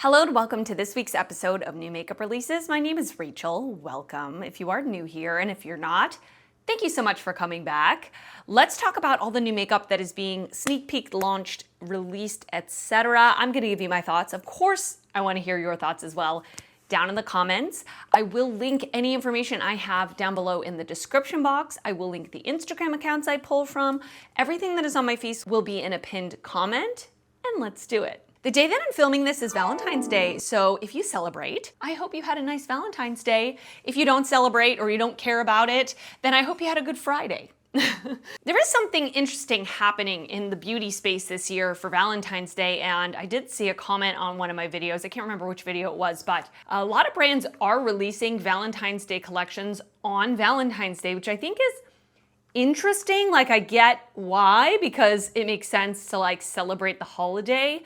Hello and welcome to this week's episode of New Makeup Releases. My name is Rachel. Welcome if you are new here, and if you're not, thank you so much for coming back. Let's talk about all the new makeup that is being sneak peeked, launched, released, etc. I'm going to give you my thoughts. Of course, I want to hear your thoughts as well down in the comments. I will link any information I have down below in the description box. I will link the Instagram accounts I pull from. Everything that is on my face will be in a pinned comment, and let's do it. The day that I'm filming this is Valentine's Day, so if you celebrate, I hope you had a nice Valentine's Day. If you don't celebrate or you don't care about it, then I hope you had a good Friday. There is something interesting happening in the beauty space this year for Valentine's Day, and I did see a comment on one of my videos. I can't remember which video it was, but a lot of brands are releasing Valentine's Day collections on Valentine's Day, which I think is interesting. Like, I get why, because it makes sense to like celebrate the holiday.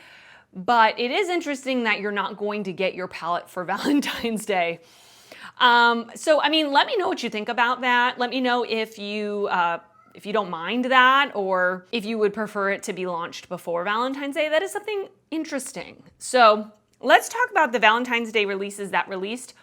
But it is interesting that you're not going to get your palette for Valentine's Day. So, I mean, let me know what you think about that. Let me know if you don't mind that, or if you would prefer it to be launched before Valentine's Day. That is something interesting. So let's talk about the Valentine's Day releases that released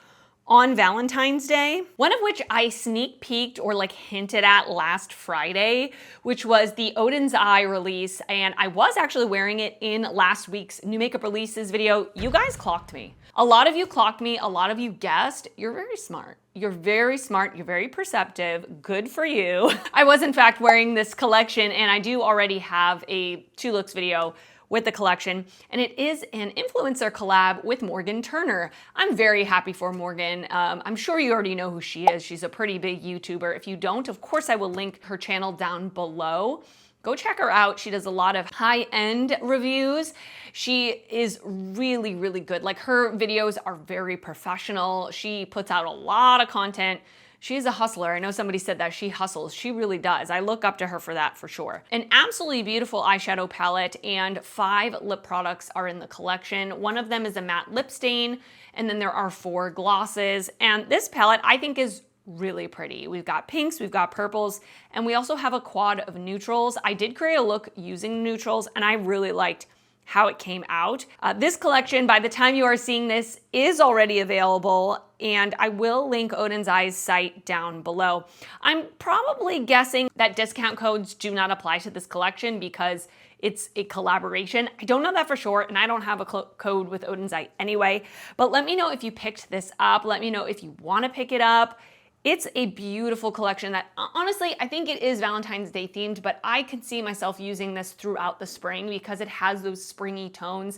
on Valentine's Day, one of which I sneak peeked or like hinted at last Friday, which was the Oden's Eye release. And I was actually wearing it in last week's new makeup releases video. You guys clocked me. A lot of you clocked me. A lot of you guessed. You're very smart. You're very smart. You're very perceptive. Good for you. I was in fact wearing this collection, and I do already have a 2 looks video with the collection, and it is an influencer collab with Morgan Turner. I'm very happy for Morgan. I'm sure you already know who she is. She's a pretty big YouTuber. If you don't, of course I will link her channel down below. Go check her out. She does a lot of high-end reviews. She is really, really good. Like, her videos are very professional. She puts out a lot of content. She's a hustler. I know somebody said that she hustles. She really does. I look up to her for that for sure. An absolutely beautiful eyeshadow palette and 5 lip products are in the collection. One of them is a matte lip stain, and then there are 4 glosses. And this palette I think is really pretty. We've got pinks, we've got purples, and we also have a quad of neutrals. I did create a look using neutrals, and I really liked how it came out. This collection, by the time you are seeing this, is already available, and I will link Oden's Eye's site down below. I'm probably guessing that discount codes do not apply to this collection because it's a collaboration. I don't know that for sure, and I don't have a code with Oden's Eye anyway, but let me know if you picked this up. Let me know if you want to pick it up. It's a beautiful collection that, honestly, I think it is Valentine's Day themed, but I can see myself using this throughout the spring because it has those springy tones,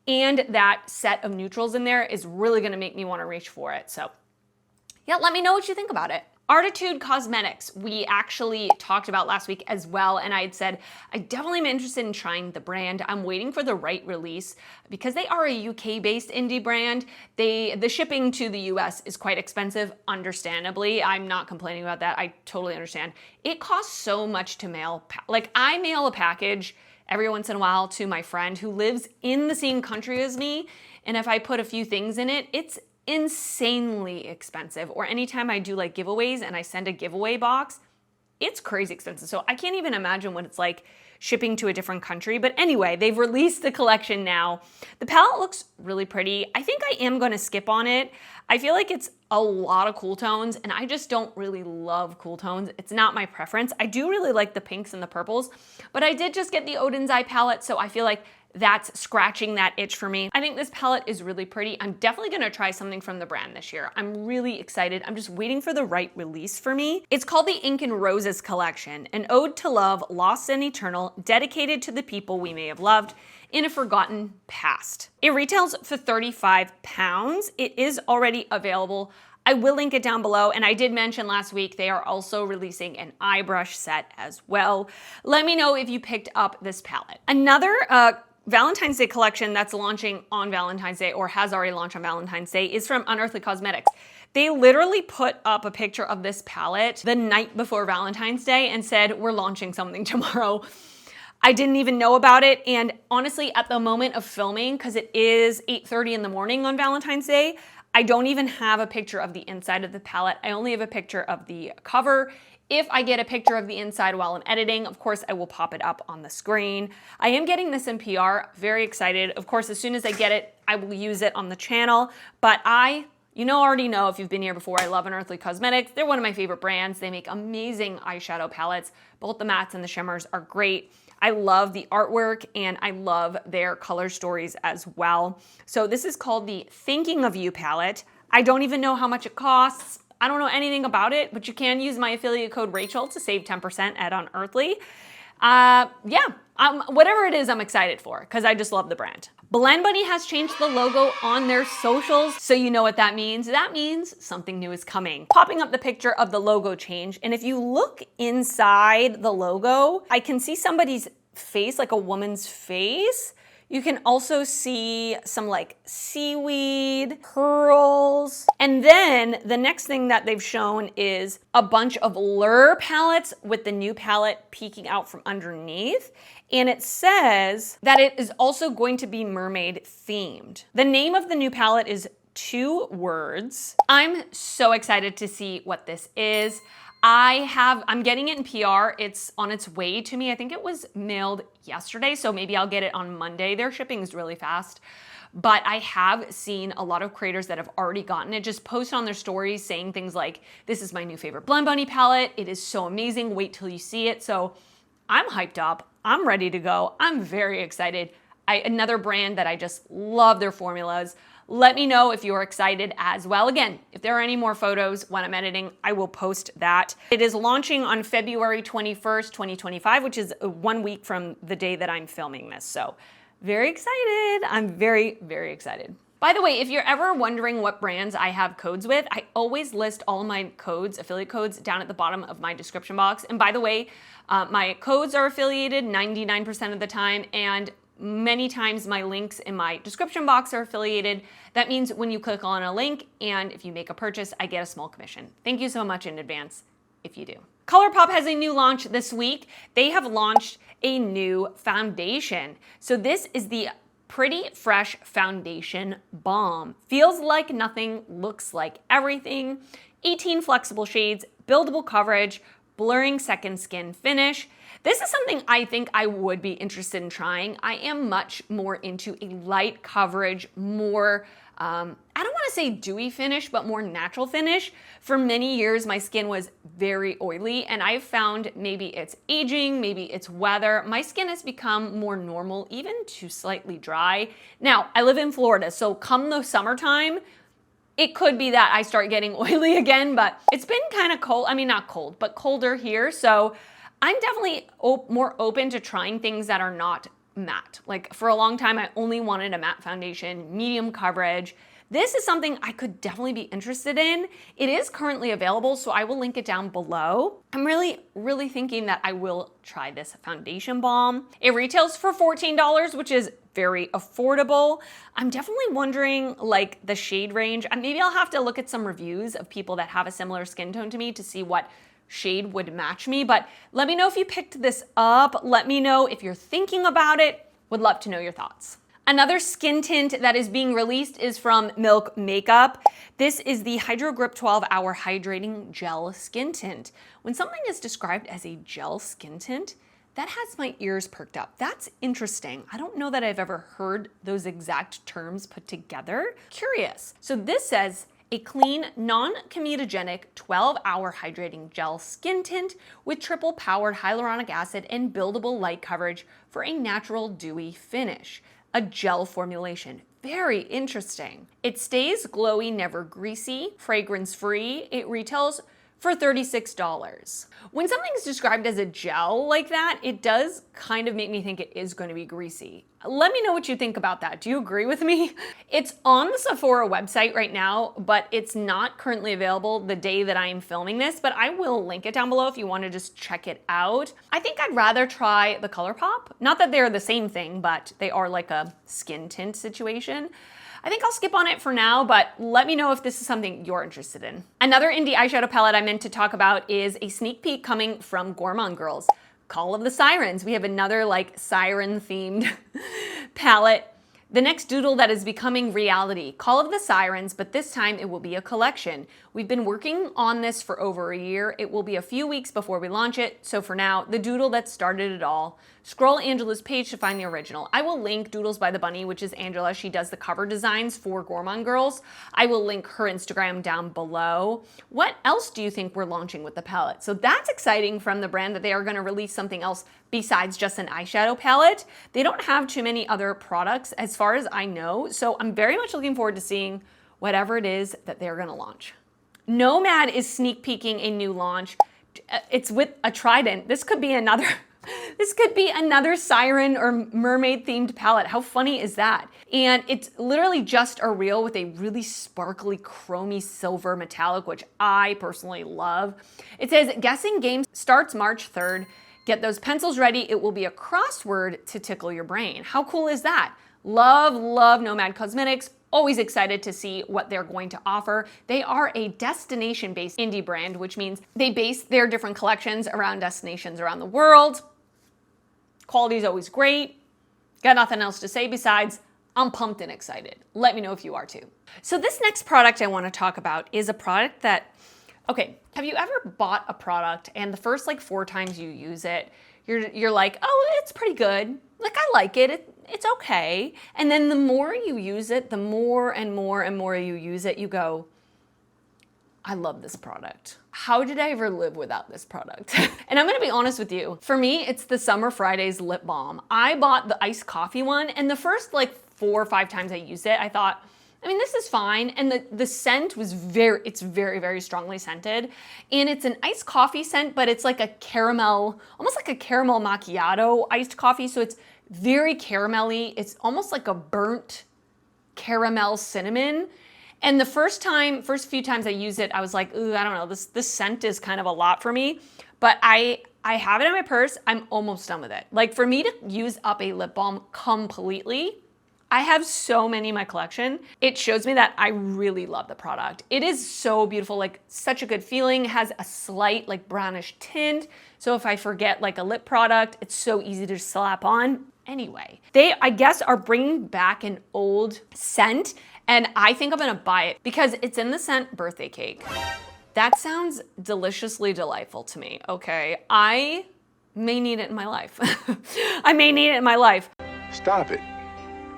and that set of neutrals in there is really gonna make me wanna reach for it. So yeah, let me know what you think about it. Artitude Cosmetics, we actually talked about last week as well, and I had said I definitely am interested in trying the brand. I'm waiting for the right release because they are a UK-based indie brand. The shipping to the US is quite expensive, understandably. I'm not complaining about that. I totally understand. It costs so much to mail. Like, I mail a package every once in a while to my friend who lives in the same country as me, and if I put a few things in it, it's insanely expensive. Or anytime I do like giveaways and I send a giveaway box, it's crazy expensive. So I can't even imagine what it's like shipping to a different country. But anyway, they've released the collection now. The palette looks really pretty. I think I am going to skip on it. I feel like it's a lot of cool tones, and I just don't really love cool tones. It's not my preference. I do really like the pinks and the purples, but I did just get the Oden's Eye palette, so I feel like that's scratching that itch for me. I think this palette is really pretty. I'm definitely gonna try something from the brand this year. I'm really excited. I'm just waiting for the right release for me. It's called the Ink Roses Collection, an ode to love, lost and eternal, dedicated to the people we may have loved in a forgotten past. It retails for £35. It is already available. I will link it down below, and I did mention last week they are also releasing an eye brush set as well. Let me know if you picked up this palette. Another Valentine's Day collection that's launching on Valentine's Day, or has already launched on Valentine's Day, is from Unearthly Cosmetics. They literally put up a picture of this palette the night before Valentine's Day and said, we're launching something tomorrow. I didn't even know about it, and honestly, at the moment of filming, because it is 8:30 in the morning on Valentine's Day, I don't even have a picture of the inside of the palette. I only have a picture of the cover. If I get a picture of the inside while I'm editing, of course, I will pop it up on the screen. I am getting this in PR, very excited. Of course, as soon as I get it, I will use it on the channel. But already know if you've been here before, I love Unearthly Cosmetics. They're one of my favorite brands. They make amazing eyeshadow palettes. Both the mattes and the shimmers are great. I love the artwork and I love their color stories as well. So this is called the Thinking of You palette. I don't even know how much it costs. I don't know anything about it, but you can use my affiliate code Rachel to save 10% at Unearthly. Whatever it is, I'm excited for because I just love the brand. Blend Bunny has changed the logo on their socials, so you know what that means. That means something new is coming. Popping up the picture of the logo change, and if you look inside the logo, I can see somebody's face, like a woman's face. You can also see some like seaweed, pearls. And then the next thing that they've shown is a bunch of Lure palettes with the new palette peeking out from underneath. And it says that it is also going to be mermaid themed. The name of the new palette is 2 words. I'm so excited to see what this is. I'm getting it in PR. It's on its way to me. I think it was mailed yesterday, so maybe I'll get it on Monday. Their shipping is really fast. But I have seen a lot of creators that have already gotten it just post on their stories saying things like, this is my new favorite Blend Bunny palette. It is so amazing. Wait till you see it. So I'm hyped up. I'm ready to go. I'm very excited. Another brand that I just love their formulas. Let me know if you're excited as well. Again, if there are any more photos when I'm editing, I will post that. It is launching on February 21st, 2025, which is 1 week from the day that I'm filming this. So very excited. I'm very, very excited. By the way, if you're ever wondering what brands I have codes with, I always list all my codes, affiliate codes, down at the bottom of my description box. And by the way, my codes are affiliated 99% of the time, and many times my links in my description box are affiliated. That means when you click on a link and if you make a purchase, I get a small commission. Thank you so much in advance if you do. ColourPop has a new launch this week. They have launched a new foundation. So this is the Pretty Fresh Foundation Balm. Feels like nothing, looks like everything. 18 flexible shades, buildable coverage, blurring second skin finish. This is something I think I would be interested in trying. I am much more into a light coverage, more, I don't want to say dewy finish, but more natural finish. For many years, my skin was very oily, and I've found maybe it's aging, maybe it's weather. My skin has become more normal, even to slightly dry. Now, I live in Florida, so come the summertime, it could be that I start getting oily again, but it's been kind of cold. I mean, not cold, but colder here. So I'm definitely more open to trying things that are not matte. Like for a long time, I only wanted a matte foundation, medium coverage. This is something I could definitely be interested in. It is currently available, so I will link it down below. I'm really, really thinking that I will try this foundation balm. It retails for $14, which is very affordable. I'm definitely wondering like the shade range. Maybe I'll have to look at some reviews of people that have a similar skin tone to me to see what shade would match me, but let me know if you picked this up. Let me know if you're thinking about it. Would love to know your thoughts. Another skin tint that is being released is from Milk Makeup. This is the Hydro Grip 12-Hour Hydrating Gel Skin Tint. When something is described as a gel skin tint, that has my ears perked up. That's interesting. I don't know that I've ever heard those exact terms put together. Curious. So this says, a clean, non-comedogenic 12-hour hydrating gel skin tint with triple powered hyaluronic acid and buildable light coverage for a natural dewy finish. A gel formulation. Very interesting. It stays glowy, never greasy, fragrance-free. It retails for $36. When something is described as a gel like that, it does kind of make me think it is going to be greasy. Let me know what you think about that. Do you agree with me? It's on the Sephora website right now, but it's not currently available the day that I am filming this, but I will link it down below if you want to just check it out. I think I'd rather try the ColourPop. Not that they're the same thing, but they are like a skin tint situation. I think I'll skip on it for now, but let me know if this is something you're interested in. Another indie eyeshadow palette I meant to talk about is a sneak peek coming from Gourmand Girls. Call of the Sirens. We have another like siren themed palette. The next doodle that is becoming reality, Call of the Sirens, but this time it will be a collection. We've been working on this for over a year. It will be a few weeks before we launch it, so for now, the doodle that started it all. Scroll Angela's page to find the original. I will link Doodles by the Bunny, which is Angela. She does the cover designs for Gourmand Girls. I will link her Instagram down below. What else do you think we're launching with the palette? So that's exciting from the brand that they are going to release something else besides just an eyeshadow palette. They don't have too many other products as far as I know, so I'm very much looking forward to seeing whatever it is that they're going to launch. Nomad is sneak peeking a new launch. It's with a trident. This could be another siren or mermaid themed palette. How funny is that? And it's literally just a reel with a really sparkly chromy silver metallic, which I personally love. It says, guessing game starts March 3rd. Get those pencils ready. It will be a crossword to tickle your brain. How cool is that? Love, love Nomad Cosmetics. Always excited to see what they're going to offer. They are a destination-based indie brand, which means they base their different collections around destinations around the world. Quality is always great. Got nothing else to say besides I'm pumped and excited. Let me know if you are too. So this next product I want to talk about is a product that, okay, have you ever bought a product and the first like 4 times you use it, you're like, oh, it's pretty good. Like I like it, it's okay. And then the more you use it, the more and more and more you use it, you go, I love this product. How did I ever live without this product? And I'm gonna be honest with you. For me, it's the Summer Fridays lip balm. I bought the iced coffee one, and the first like 4 or 5 times I used it, I thought, I mean, this is fine. And the scent was it's very, very strongly scented. And it's an iced coffee scent, but it's like a caramel, almost like a caramel macchiato iced coffee. So it's very caramelly. It's almost like a burnt caramel cinnamon. And the first few times I used it, I was like, ooh, I don't know, this scent is kind of a lot for me. But I have it in my purse. I'm almost done with it. Like for me to use up a lip balm completely, I have so many in my collection. It shows me that I really love the product. It is so beautiful, like such a good feeling. It has a slight like brownish tint. So if I forget like a lip product, it's so easy to slap on. Anyway, they, I guess, are bringing back an old scent, and I think I'm gonna buy it because it's in the scent Birthday Cake. That sounds deliciously delightful to me, okay? I may need it in my life. I may need it in my life. Stop it.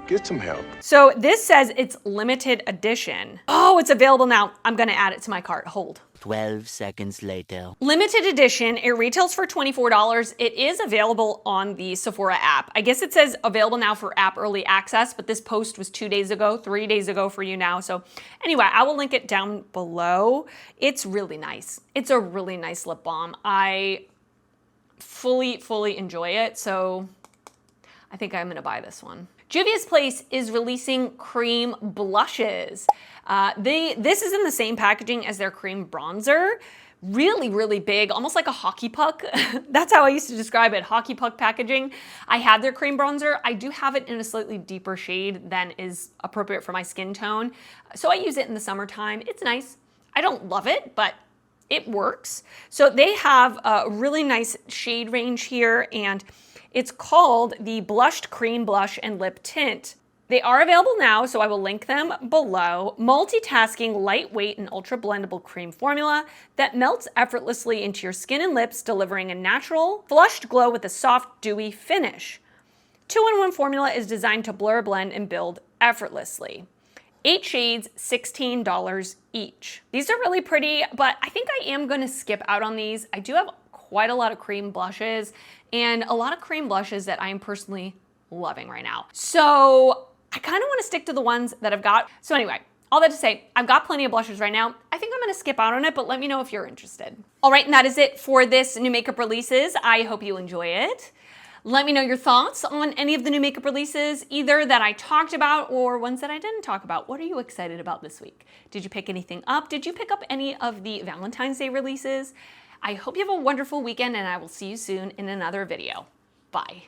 Get some help. So this says it's limited edition. Oh, it's available now. I'm gonna add it to my cart. Hold. 12 seconds later. Limited edition. It retails for $24. It is available on the Sephora app. I guess it says available now for app early access, but this post was 2 days ago, 3 days ago for you now. So anyway, I will link it down below. It's really nice. It's a really nice lip balm. I fully enjoy it. So I think I'm gonna buy this one. Juvia's Place is releasing cream blushes. This is in the same packaging as their cream bronzer. Really, really big, almost like a hockey puck. That's how I used to describe it, hockey puck packaging. I have their cream bronzer. I do have it in a slightly deeper shade than is appropriate for my skin tone. So I use it in the summertime. It's nice. I don't love it, but it works. So they have a really nice shade range here, and it's called the Blushed Cream Blush and Lip Tint. They are available now, so I will link them below. Multitasking, lightweight, and ultra blendable cream formula that melts effortlessly into your skin and lips, delivering a natural, flushed glow with a soft, dewy finish. 2-in-1 formula is designed to blur, blend, and build effortlessly. 8 shades, $16 each. These are really pretty, but I think I am gonna skip out on these. I do have quite a lot of cream blushes and a lot of cream blushes that I'm personally loving right now. So I kind of want to stick to the ones that I've got. So anyway, all that to say, I've got plenty of blushes right now. I think I'm going to skip out on it, but let me know if you're interested. All right, and that is it for this new makeup releases. I hope you enjoy it. Let me know your thoughts on any of the new makeup releases, either that I talked about or ones that I didn't talk about. What are you excited about this week? Did you pick anything up? Did you pick up any of the Valentine's Day releases? I hope you have a wonderful weekend, and I will see you soon in another video. Bye.